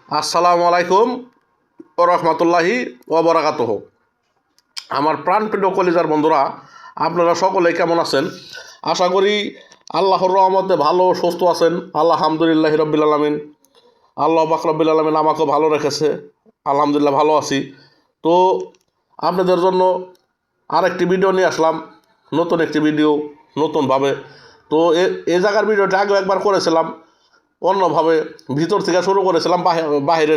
আসসালামু আলাইকুম ও রহমতুল্লাহি ও বরাকাতুহ। আমার প্রাণপ্রিয় কলিজার বন্ধুরা, আপনারা সকলে কেমন আছেন? আশা করি আল্লাহর রহমতে ভালো সুস্থ আছেন। আলহামদুলিল্লাহ রব্বিল আলমিন। আল্লাহ পাক রব্বিল আলমিন আমাকেও ভালো রেখেছে, আলহামদুলিল্লাহ ভালো আছি। তো আপনাদের জন্য আরেকটি ভিডিও নিয়ে আসলাম, নতুন একটি ভিডিও, নতুনভাবে। তো এ জায়গার ভিডিওটা আগেও একবার করেছিলাম অন্যভাবে, ভিতর থেকে শুরু করেছিলাম, বাহিরে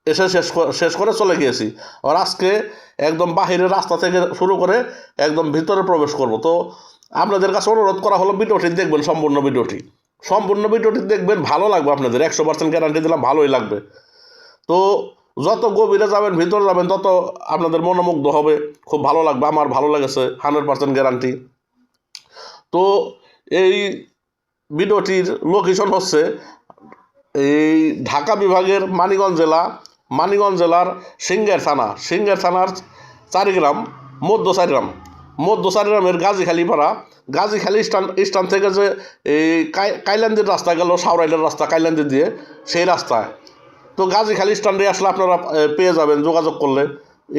এসে শেষ করে চলে গিয়েছি। আর আজকে একদম বাহিরের রাস্তা থেকে শুরু করে একদম ভিতরে প্রবেশ করব। তো আপনাদের কাছে অনুরোধ করা হলো ভিডিওটি দেখবেন, সম্পূর্ণ ভিডিওটি দেখবেন, ভালো লাগবে আপনাদের, 100% গ্যারান্টি দিলাম, ভালোই লাগবে। তো যত গভীরে যাবেন, ভিতরে যাবেন, তত আপনাদের মনোমুগ্ধ হবে, খুব ভালো লাগবে। আমার ভালো লেগেছে, 100% গ্যারান্টি। তো এই ভিডিওটির লোকেশন হচ্ছে এই ঢাকা বিভাগের মানিকগঞ্জ জেলার সিংহের থানার চারিগ্রাম, মধ্য চারিগ্রামের গাজীখালি স্ট্যান্ড থেকে যে এই কাইলান্দির রাস্তা গেল, সাউরাইলের রাস্তা কাইলান্দি দিয়ে, সেই রাস্তায়। তো গাজীখালি স্ট্যান্ডে আসলে আপনারা পেয়ে যাবেন, যোগাযোগ করলে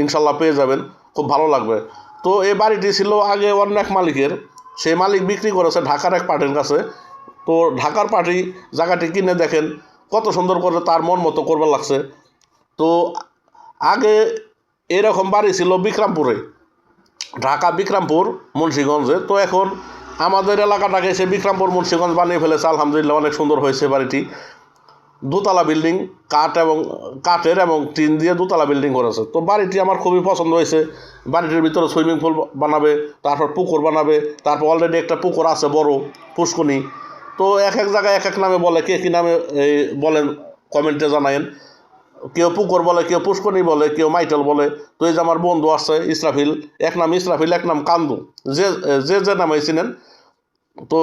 ইনশাল্লাহ পেয়ে যাবেন, খুব ভালো লাগবে। তো এই বাড়িটি ছিল আগে অন্য এক মালিকের, সেই মালিক বিক্রি করেছে ঢাকার এক পার্টির কাছে। তো ঢাকার পার্টি জায়গাটি কিনে দেখেন কত সুন্দর করে তার মন মতো করবার লাগছে। তো আগে এরকম বাড়ি ছিল বিক্রমপুর মুন্সিগঞ্জে। তো এখন আমাদের এলাকাটাকে সে বিক্রমপুর মুন্সিগঞ্জ বানিয়ে ফেলেছে, আলহামদুলিল্লাহ অনেক সুন্দর হয়েছে বাড়িটি। দোতলা বিল্ডিং, কাঠের এবং টিন দিয়ে দোতলা বিল্ডিং করেছে। তো বাড়িটি আমার খুবই পছন্দ হয়েছে। বাড়িটির ভিতরে সুইমিং পুল বানাবে, তারপর পুকুর বানাবে, তারপর অলরেডি একটা পুকুর আছে বড়, পুষ্কনি। তো এক এক জায়গায় এক এক নামে বলে, কে কী নামে বলেন কমেন্টে জানায়েন। কেউ পুকুর বলে, কেউ পুষ্কনি বলে, কেউ মাইটেল বলে। তো এই যে আমার বন্ধু আছে ইসরাফিল, এক নাম ইসরাফিল, এক নাম কান্দু, যে নামে চিনেন। তো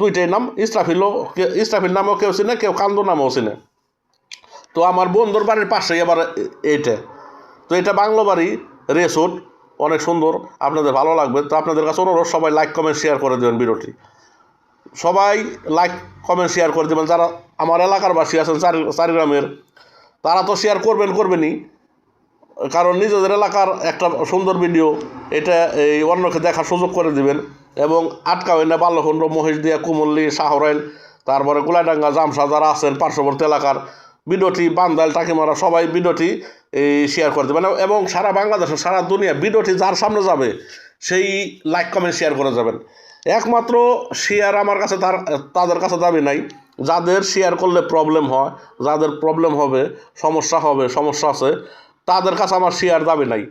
দুইটাই নাম, ইসরাফিল নামেও কেউ চিনে, কেউ কান্দু নামেও চিনে। তো আমার বন্ধুর বাড়ির পাশেই আবার এইটা। তো এটা বাংলো বাড়ি, রেসোর্ট, অনেক সুন্দর, আপনাদের ভালো লাগবে। তো আপনাদের কাছে অনুরোধ, সবাই লাইক কমেন্ট শেয়ার করে দেবেন ভিডিওটি, সবাই লাইক কমেন্ট শেয়ার করে দেবেন। যারা আমার এলাকার বাসী আছেন চারিগ্রামের, তারা তো শেয়ার করবেনই, কারণ নিজেদের এলাকার একটা সুন্দর ভিডিও, এটা এই অন্যকে দেখার সুযোগ করে দিবেন। এবং আটকাবেন না, বাল্যখণ্ড, মহিষদিয়া, কুমল্লি, শাহরাইল, তারপরে গোলাডাঙ্গা, জামসা যারা আছেন পার্শ্ববর্তী এলাকার, ভিডিওটি বান্দাইল, টাকিমারা, সবাই ভিডিওটি এই শেয়ার করে দেবেন। এবং সারা বাংলাদেশের, সারা দুনিয়া ভিডিওটি যার সামনে যাবে সেই লাইক কমেন্ট শেয়ার করে যাবেন। একমাত্র শেয়ার আমার কাছে তাদের কাছে দাবি নাই, যাদের শেয়ার করলে প্রবলেম হয়, যাদের প্রবলেম হবে, সমস্যা আছে, তাদের কাছে আমার শেয়ার দাবি নাই।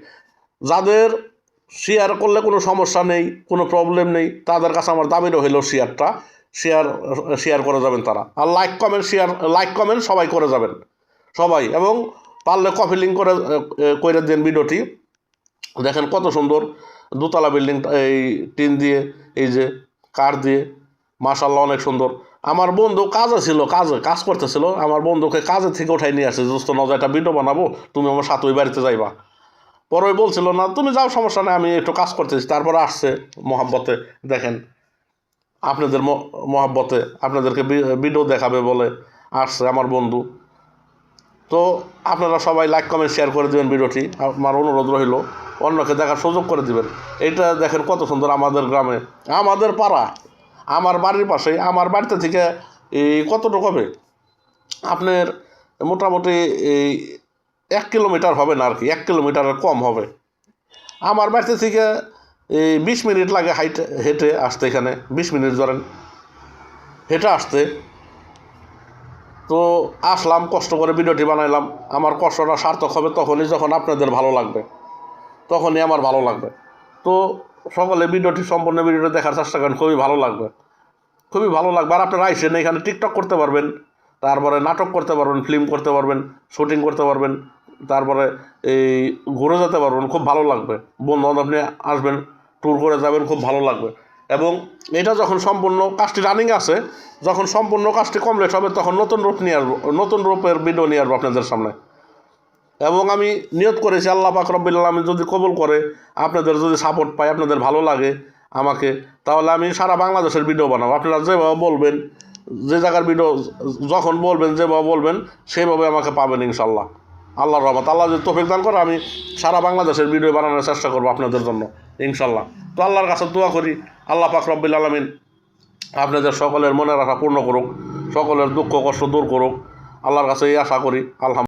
যাদের শেয়ার করলে কোনো সমস্যা নেই, কোনো প্রবলেম নেই, তাদের কাছে আমার দাবি রইল শেয়ার করে যাবেন তারা। আর লাইক কমেন্ট সবাই করে যাবেন, সবাই। এবং পারলে কপি লিঙ্ক করে দেন ভিডিওটি। দেখেন কত সুন্দর দোতলা বিল্ডিং, এই টিন দিয়ে, এই যে কাঠ দিয়ে, মাশাআল্লাহ অনেক সুন্দর। আমার বন্ধু কাজ করতেছিল, আমার বন্ধুকে কাজের থেকে উঠাই নিয়ে আসছে, দোস্ত নজর একটা ভিডিও বানাবো, তুমি আমার সাথে ওই বাড়িতে যাইবা। পরে বলছিল না তুমি যাও, সমস্যা নেই, আমি একটু কাজ করতেছি। তারপরে আসছে মহাব্বতে, দেখেন আপনাদের মহাব্বতে আপনাদেরকে ভিডিও দেখাবে বলে আসছে আমার বন্ধু। তো আপনারা সবাই লাইক কমেন্ট শেয়ার করে দেবেন ভিডিওটি, আমার অনুরোধ রইল, অন্যকে দেখার সুযোগ করে দিবেন। এটা দেখেন কত সুন্দর, আমাদের গ্রামে, আমাদের পাড়া, আমার বাড়ির পাশে। আমার বাড়িতে থেকে এই কতটুকু হবে আপনার, মোটামুটি এই 1 কিলোমিটার হবে না, আর কি 1 কিলোমিটারের কম হবে। আমার বাড়িতে থেকে এই 20 মিনিট লাগে হেঁটে আসতে, এখানে 20 মিনিট ধরেন হেঁটে আসতে। তো আসলাম, কষ্ট করে ভিডিওটি বানাইলাম। আমার কষ্টটা সার্থক হবে তখনই, যখন আপনাদের ভালো লাগবে, তখনই আমার ভালো লাগবে। তো সকলে সম্পূর্ণ ভিডিওটি দেখার চেষ্টা করেন, খুবই ভালো লাগবে। আর আপনারা আইসেন, এখানে টিকটক করতে পারবেন, তারপরে নাটক করতে পারবেন, ফিল্ম করতে পারবেন, শুটিং করতে পারবেন, তারপরে এই ঘুরে যেতে পারবেন, খুব ভালো লাগবে। বন্ধু আপনি আসবেন, ট্যুর করে যাবেন, খুব ভালো লাগবে। এবং এটা যখন সম্পূর্ণ কাজটি রানিং আছে, যখন সম্পূর্ণ কাজটি কমপ্লিট হবে, তখন নতুন রূপের ভিডিও নিয়ে আসবো আপনাদের সামনে। এবং আমি নিয়ত করেছি, আল্লাহ পাক রব্বুল আলামিন যদি কবুল করে, আপনাদের যদি সাপোর্ট পাই, আপনাদের ভালো লাগে আমাকে, তাহলে আমি সারা বাংলাদেশের ভিডিও বানাবো। আপনারা যেভাবে বলবেন যে জায়গার ভিডিও যখন বলবেন যেভাবে বলবেন সেইভাবে আমাকে পাবেন ইনশাল্লাহ। আল্লাহর রহমত, আল্লাহ যদি তৌফিক দান করে আমি সারা বাংলাদেশের ভিডিও বানানোর চেষ্টা করবো আপনাদের জন্য ইনশাল্লাহ। তো আল্লাহর কাছে দোয়া করি, আল্লাহ পাক রব্বুল আলামিন আপনাদের সকলের মনের আশা পূর্ণ করুক, সকলের দুঃখ কষ্ট দূর করুক, আল্লাহর কাছে এই আশা করি। আলহামদুলিল্লাহ।